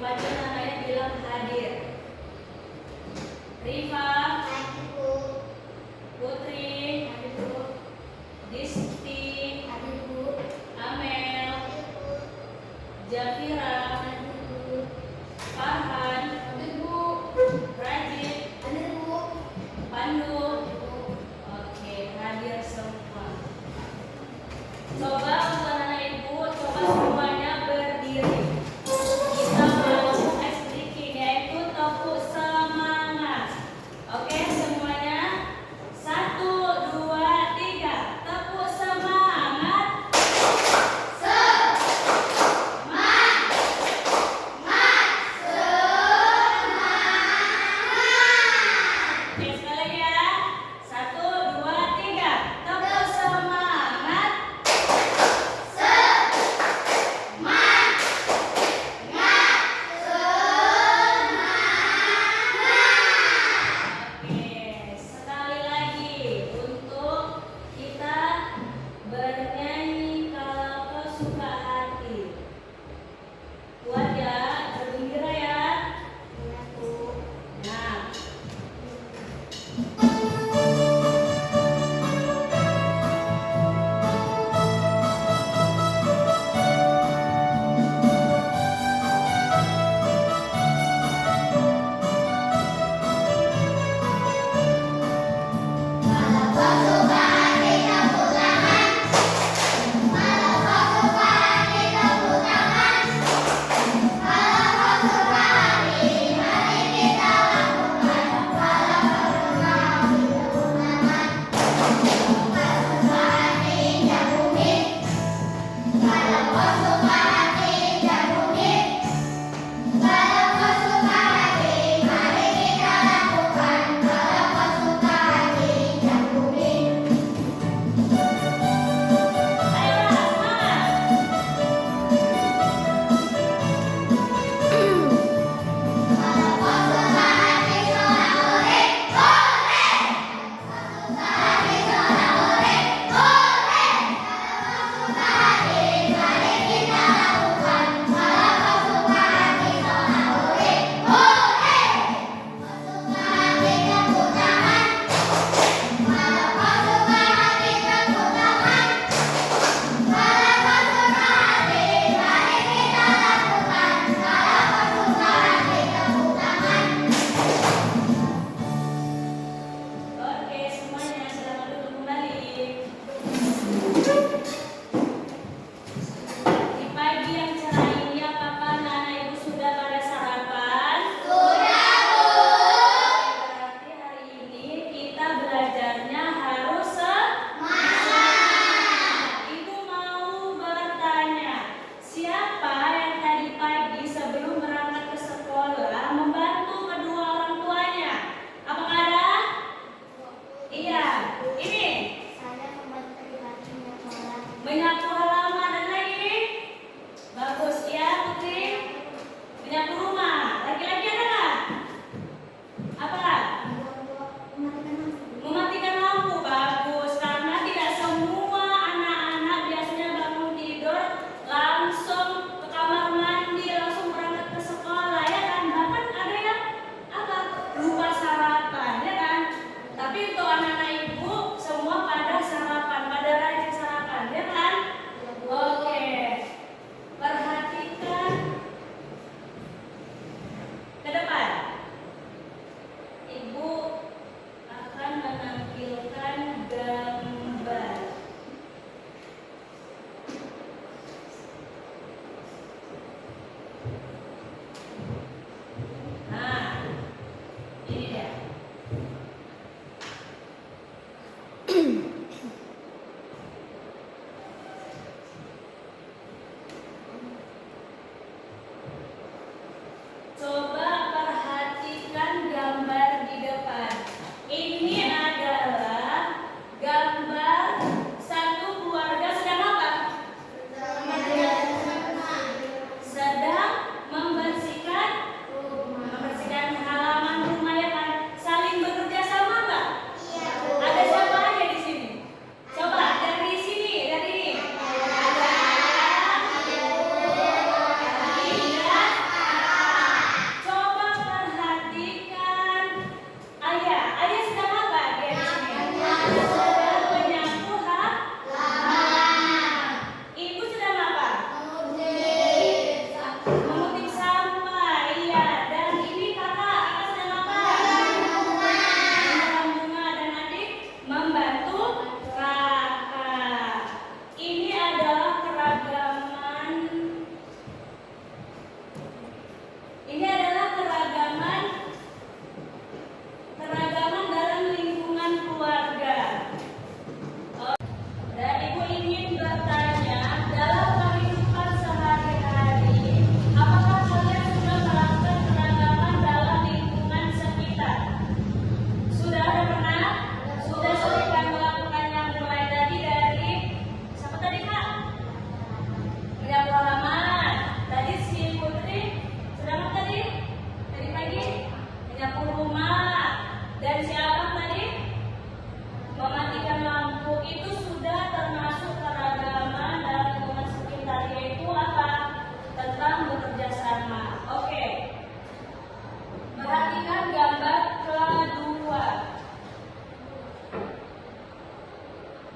dipanggil namanya bilang hadir. Rifa, Hadir Bu. Putri, Hadir Bu. Disti, Hadir Bu. Amel, Hadir Bu. Jafira, Hadir Bu. Farhan, Hadir Bu. Rajit, Hadir Bu. Pandu. Hadir Bu. Oke, hadir semua. Coba untuk anak ibu, coba semuanya berdiri. Kita mau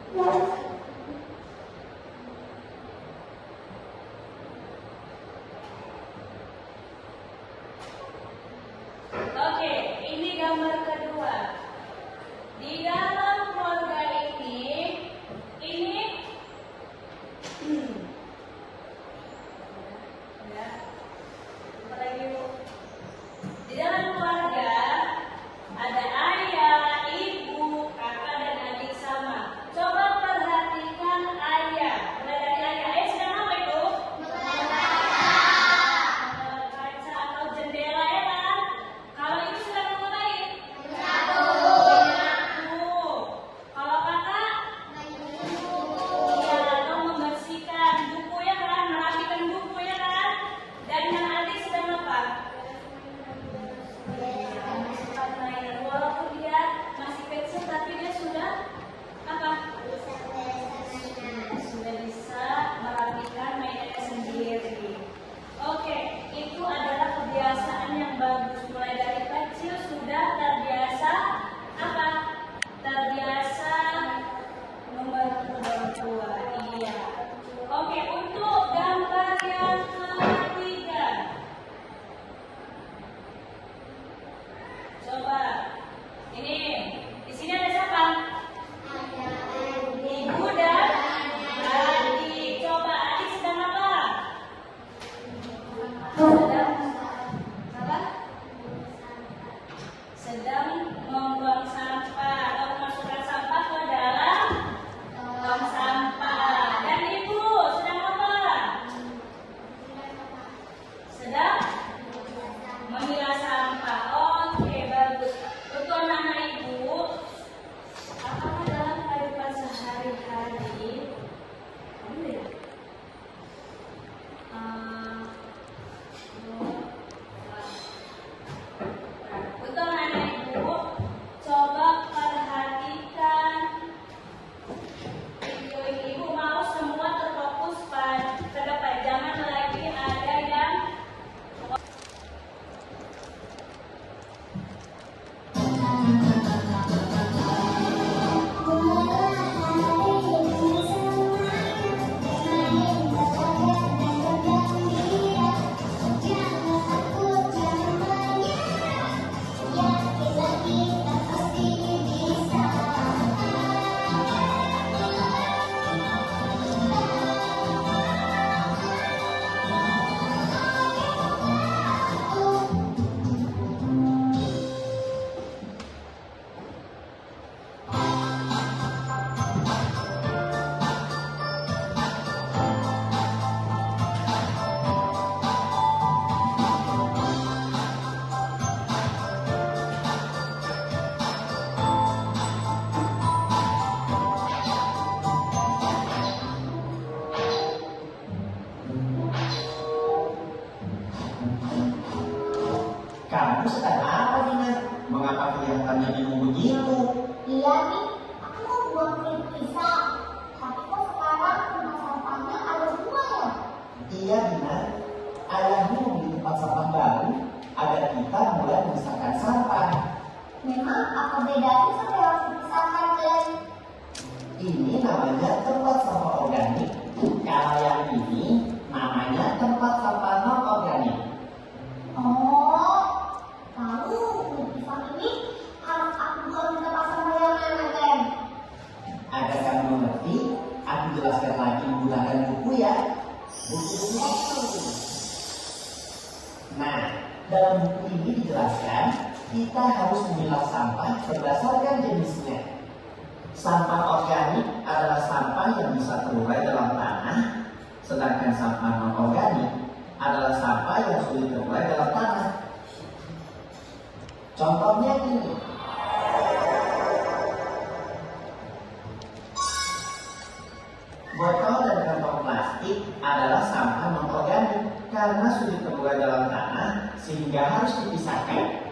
Oke, ini gambar kedua. Di dalam keluarga ini ya, apa lagi Bu? Di dalam keluarga ada ayah, ibu, kakak dan adik sama. Coba perhatikan ayah. Mulai dari ayah. Ayah sedang apa itu? Kaca atau jendela ya kan? Kalau ibu sedang ngapain? Menyapu. Kalau kakak? Iya, dong membersihkan buku ya kan? Merapikan buku ya kan? Dan yang adik sedang apa? Sempat main. Walaupun dia masih kecil tapi dia sudah apa? Sudah bisa merapikan mainannya sendiri. Oke, itu adalah kebiasaan yang bagus. Mulai dari kecil sudah terbiasa apa? Terbiasa membantu orang tua. Iya. Oke, untuk gambar yang ketiga. Coba. Ini di sini ada siapa? Ibu dan adik. Coba adik sedang apa? Sedang apa? Sedang membuang sampah atau memasukkan sampah ke dalam tong sampah. Dan ibu sedang apa? Sedang memilah sampah. Oke, bagus. Untuk anak-anak ibu, apakah dalam kehidupan sehari-hari untuk anak-anak ibu, coba perhatikan video ini. Ibu mau semua terfokus ke depan. Jangan lagi ada yang Kamu sedang apa, Dina? Mengapa kelihatannya bingung begitu? Iya nih, aku mau buang kulit pisang. Tapi kok sekarang tempat sampahnya ada semua ya? Iya, Dina. Ayahmu membeli tempat sampah baru agar kita mulai memisahkan sampah. Memang apa bedanya sampai harus dipisahkan, Glenn? Ini namanya tempat sampah organik. Kalau yang ini namanya tempat sampah non organik. Oh, lalu kulit pisang ini harus aku buang di tempat sampah yang mana, Glenn? Agar kamu mengerti, aku jelaskan lagi menggunakan buku ya. Buku ini. Nah, dalam buku ini dijelaskan kita harus memilah sampah berdasarkan jenisnya. Sampah organik adalah sampah yang bisa terurai dalam tanah, sedangkan sampah non organik adalah sampah yang sulit terurai dalam tanah. Contohnya ini. Botol dan kantong plastik adalah sampah non organik karena sulit terurai dalam tanah sehingga harus dipisahkan.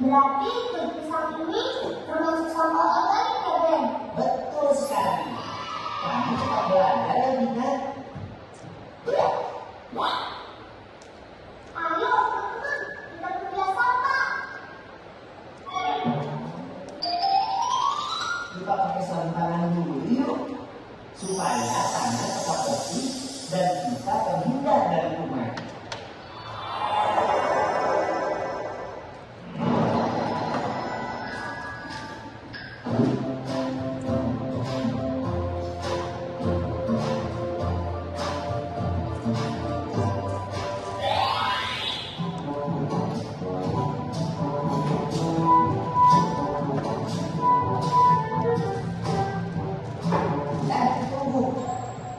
Berarti kulit pisang ini termasuk sampah organik ya, Glenn? Betul sekali. Kamu cepat belajar ya, Dina. Ayo, teman-teman, kita memilah sampah. Kita pakai sarung tangan dulu yuk, supaya tangan tetap bersih dan kita terhindar dari kuman.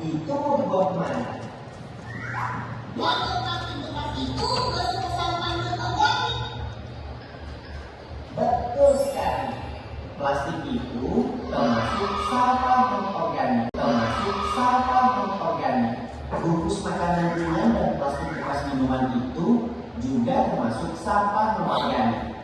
Itu mau dibawa kemana? Betul sekali. Plastik itu termasuk sampah non-organik. Bungkus makanan ringan dan plastik bekas minuman itu juga termasuk sampah non-organik.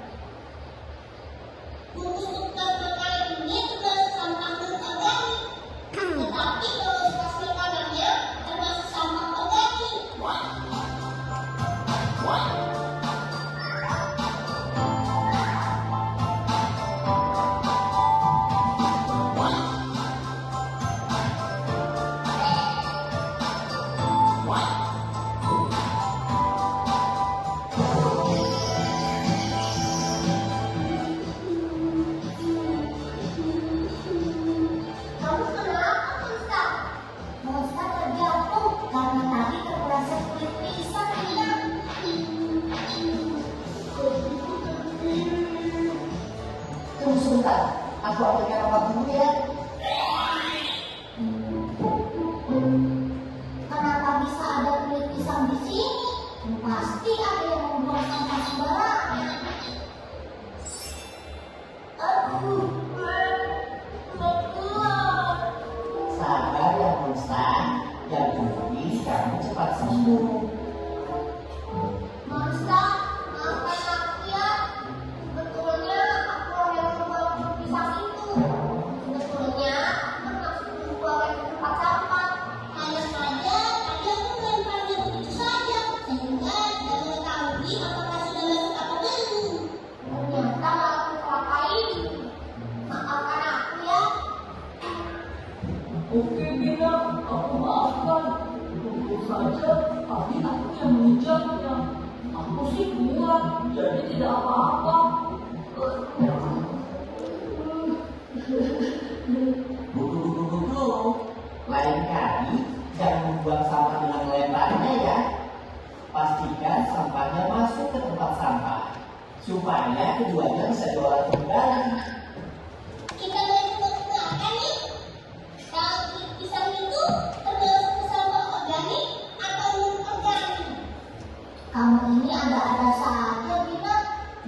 Tunggu sebentar, aku ambilkan obat dulu ya. Kenapa bisa ada kulit pisang di sini? Pasti ada yang membuang sampah sembarangan. Aduh, keluar. Sabar ya Monsta, yang penting kamu cepat sembuh. Monsta, maafkan aku ya. Sebetulnya aku yang membuang kulit pisang itu. Sebetulnya aku maksud membuangnya ke tempat sampah. Hanya saja tadi aku melemparnya begitu saja, sehingga tidak mengetahui apakah sudah masuk apa belum. Ternyata aku celakain. Maafkan aku ya. Oke Bina, aku maafkan. Tentu saja tadi aku yang menginjaknya. Aku sih kuat, jadi tidak apa-apa. Buku. Lain kali jangan membuang sampah dengan lemparnya ya. Pastikan sampahnya masuk ke tempat sampah supaya keduanya bisa diolah kembali. Kita boleh makan nih. Kalau kulit pisang itu termasuk sampah organik atau non-organik? Kamu ini ada-ada saja, Bina.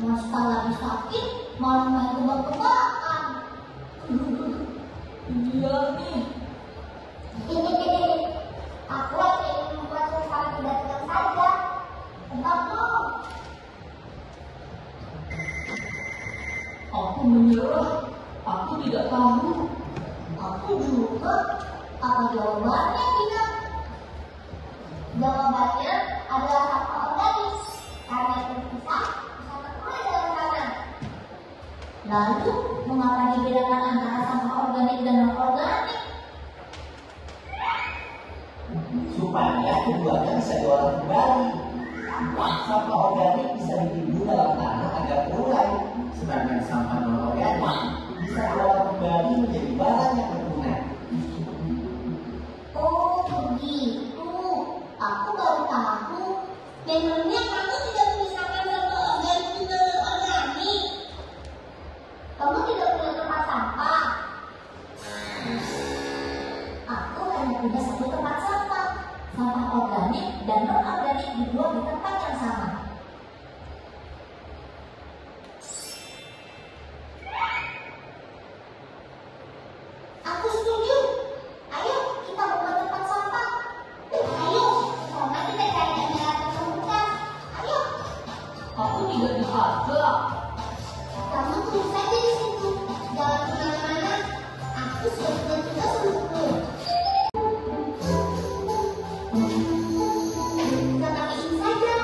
Monsta lagi sakit, malah main tebak-tebakan. Iya nih. Aku hanya ingin membuat suasana tidak tenang saja. Tebak dong. Aku menyerah. Aku tidak tahu. Aku juga. Apa jawabannya, Bina? Jawabannya adalah sampah organik. Karena kulit pisang bisa terurai dalam tanah. Lalu, mengapa dibedakan antara sampah organik dan non-organik? Supaya keduanya bisa diolah kembali. Sampah organik bisa ditimbun dalam tanah agar terurai, sedangkan sampah non-organik bisa diolah kembali menjadi barang yang berguna. Oh, begitu. Aku baru tahu. Memangnya kamu tidak memisahkan sampah organik dengan non-organik? Kamu tidak punya tempat sampah? Aku hanya punya satu tempat sampah. Sampah organik dan non-organik dibuang di tempat yang sama. Aku setuju. Ayo, kita membuat tempat sampah. Ayo, sama kita cari jalan terbuka. Ayo, Aku tidak diajak. kamu tunggu saja di situ. Jangan kemana-mana. Aku sudah punya tugas untukmu. Seperti ini saja.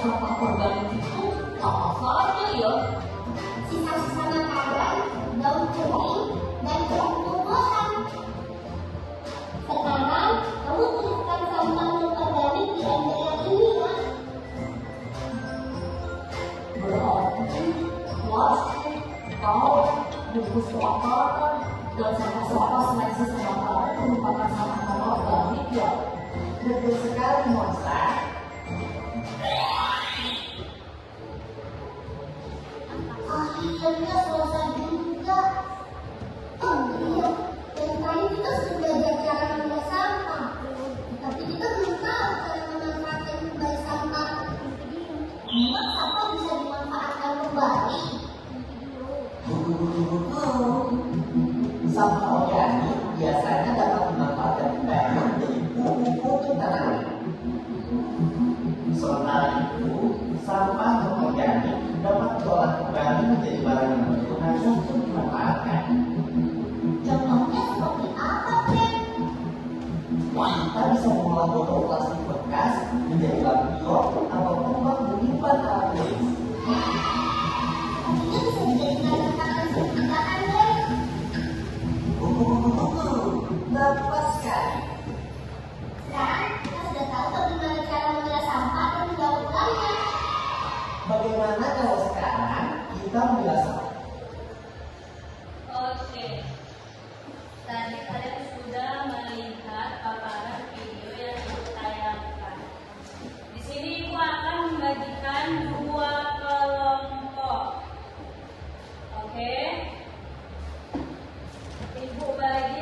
sampah organik itu apa saja ya? Sisa-sisa makanan, daun kering, dan tumbuh-tumbuhan. Sekarang, kamu tuliskan sampah non-organik di ember yang ini ya. Berarti plastik, kain, bungkus makanan, dan sampah-sampah selain sisa makanan merupakan sampah non-organik ya? Betul sekali, Monster. Akhirnya selesai juga. Oh iya, yang tadi kita sudah belajar cara memilah sampah. Tapi kita belum tahu cara memanfaatkan kembali sampah. Memang sampah bisa dimanfaatkan kembali. Sampah organik biasanya dapat dimanfaatkan kembali menjadi pupuk tanaman. Sementara itu, sampah non-organik dapat diolah kembali menjadi barang yang berguna untuk dimanfaatkan. Contohnya seperti apa, Fred? Kita bisa mengolah botol plastik bekas menjadi lampion atau kembang berlipat alat tulis. Artinya bisa dijadikan makanan seperti apa, Fred? Tepat sekali. Sekarang kita sudah tahu bagaimana cara memilah sampah dan mendaur ulangnya. Bagaimana kalau sekarang kita memilah sampah? Oke. Tadi kalian sudah melihat paparan video yang ditayangkan. Di sini Ibu akan membagikan dua kelompok. Oke. Ibu bagi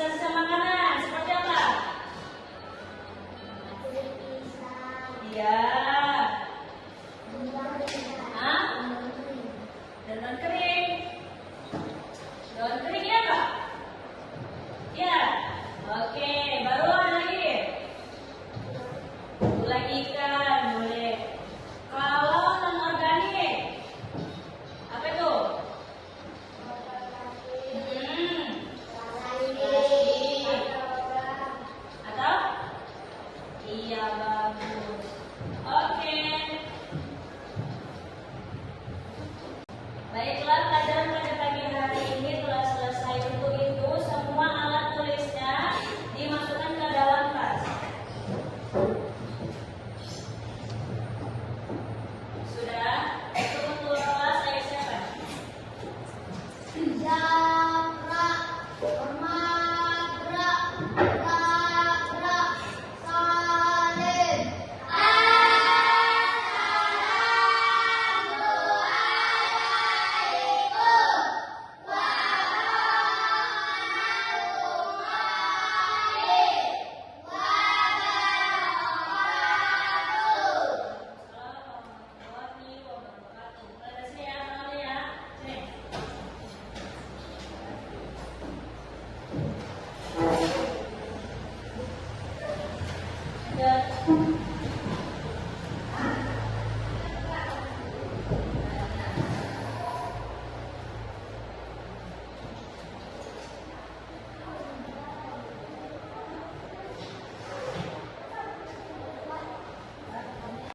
Sisa-sisa makanan seperti apa? Iya. Hah? Dan daun kering. Daun keringnya apa? Ya. Oke, baru ada lagi. Gulai ikan boleh. Kalau non organik, apa itu? Plastik. Atau? Iya, bagus. Oke. Baiklah, pelajaran pada pagi hari ini telah selesai. Untuk itu, semua alat tulisnya dimasukkan ke dalam tas. Sudah? Untuk ketua kelas, saya siapa? Zahra, Madra, Zahra, Salim. Warahmatullahi wabarakatuh. Mulai dari sini ya, kenalin ya. Sini. Ada